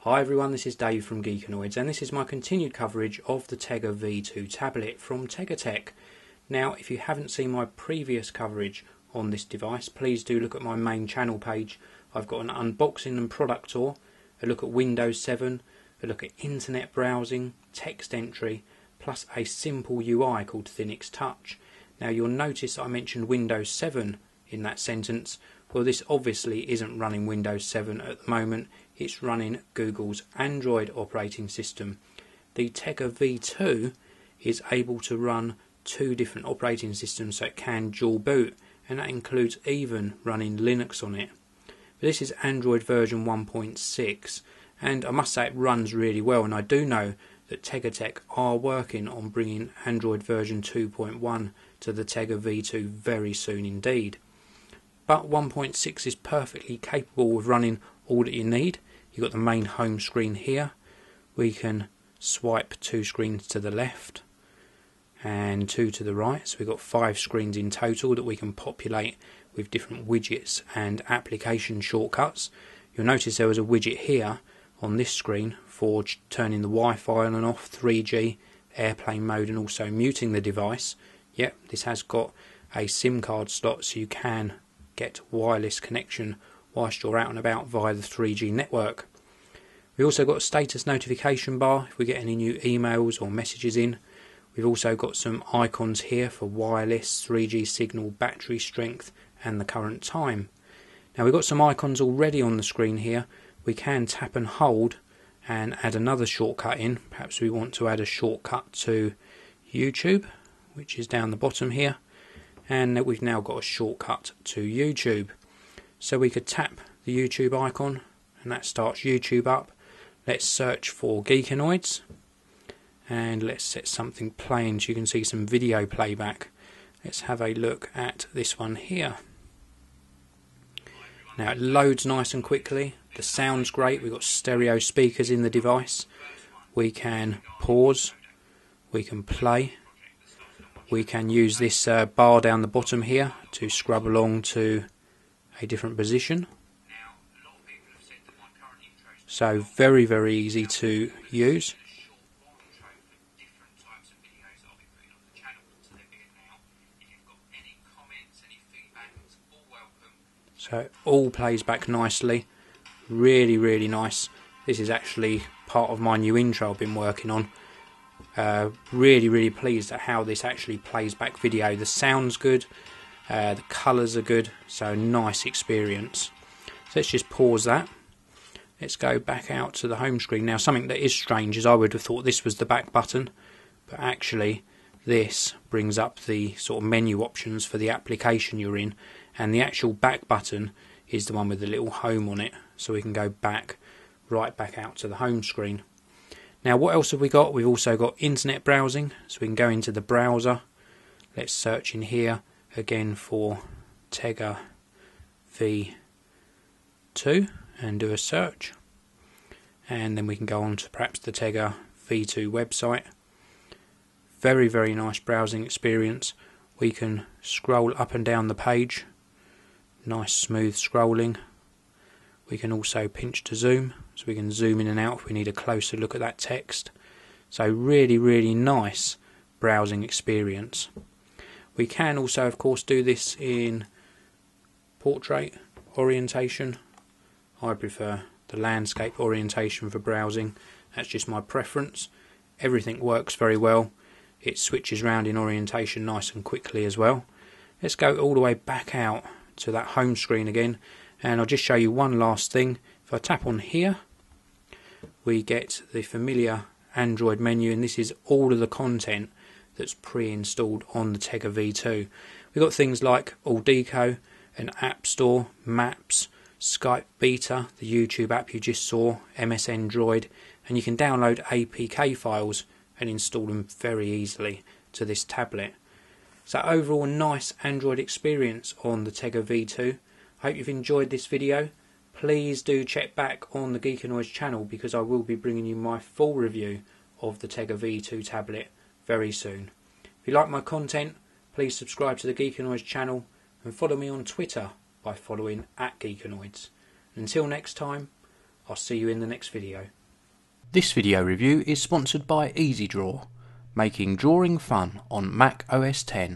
Hi everyone, this is Dave from Geekanoids, and this is my continued coverage of the Tega V2 Tablet from Tega. Now, if you haven't seen my previous coverage on this device, please do look at my main channel page. I've got an unboxing and product tour, a look at Windows 7, a look at internet browsing, text entry, plus a simple UI called Thinix Touch. Now you'll notice I mentioned Windows 7 in that sentence. Well, this obviously isn't running Windows 7 at the moment, it's running Google's Android operating system. The Tega V2 is able to run two different operating systems, so it can dual boot, and that includes even running Linux on it. But this is Android version 1.6, and I must say it runs really well, and I do know that Tega are working on bringing Android version 2.1 to the Tega V2 very soon indeed. But 1.6 is perfectly capable of running all that you need. You've got the main home screen here. We can swipe two screens to the left and two to the right, so we've got 5 screens in total that we can populate with different widgets and application shortcuts. You'll notice there was a widget here on this screen for turning the Wi-Fi on and off, 3G, airplane mode, and also muting the device. Yep, this has got a SIM card slot, so you can get wireless connection whilst you're out and about via the 3G network. We've also got a status notification bar if we get any new emails or messages in. We've also got some icons here for wireless, 3G signal, battery strength, and the current time. Now we've got some icons already on the screen here. We can tap and hold and add another shortcut in. Perhaps we want to add a shortcut to YouTube, which is down the bottom here, and we've now got a shortcut to YouTube. So we could tap the YouTube icon and that starts YouTube up. Let's search for Geekanoids and let's set something playing so you can see some video playback. Let's have a look at this one here. Now it loads nice and quickly. The sound's great. We've got stereo speakers in the device. We can pause, we can play, we can use this bar down the bottom here to scrub along to a different position. So very easy to use. So it all plays back nicely. Really nice. This is actually part of my new intro I've been working on. Really pleased at how this actually plays back video. The sound's good, the colours are good, so nice experience. So let's just pause that. Let's go back out to the home screen. Now something that is strange is I would have thought this was the back button, but actually this brings up the sort of menu options for the application you're in, and the actual back button is the one with the little home on it, so we can go right back out to the home screen. Now what else have we got? We've also got internet browsing, so we can go into the browser. Let's search in here again for Tega V2 and do a search, and then we can go on to perhaps the Tega V2 website. Very nice browsing experience. We can scroll up and down the page, nice smooth scrolling. We can also pinch to zoom, so we can zoom in and out if we need a closer look at that text. So really nice browsing experience. We can also of course do this in portrait orientation. I prefer the landscape orientation for browsing. That's just my preference. Everything works very well. It switches around in orientation nice and quickly as well. Let's go all the way back out to that home screen again, and I'll just show you one last thing. If I tap on here, we get the familiar Android menu, and this is all of the content that's pre-installed on the Tega V2. We've got things like Aldeco, an app store, maps, Skype Beta, the YouTube app you just saw, MS Android, and you can download APK files and install them very easily to this tablet. So overall, a nice Android experience on the Tega V2. I hope you've enjoyed this video. Please do check back on the Geekanoids channel, because I will be bringing you my full review of the Tega V2 tablet very soon. If you like my content, please subscribe to the Geekanoids channel and follow me on Twitter by following @Geekanoids. Until next time, I'll see you in the next video. This video review is sponsored by EasyDraw, making drawing fun on Mac OS X.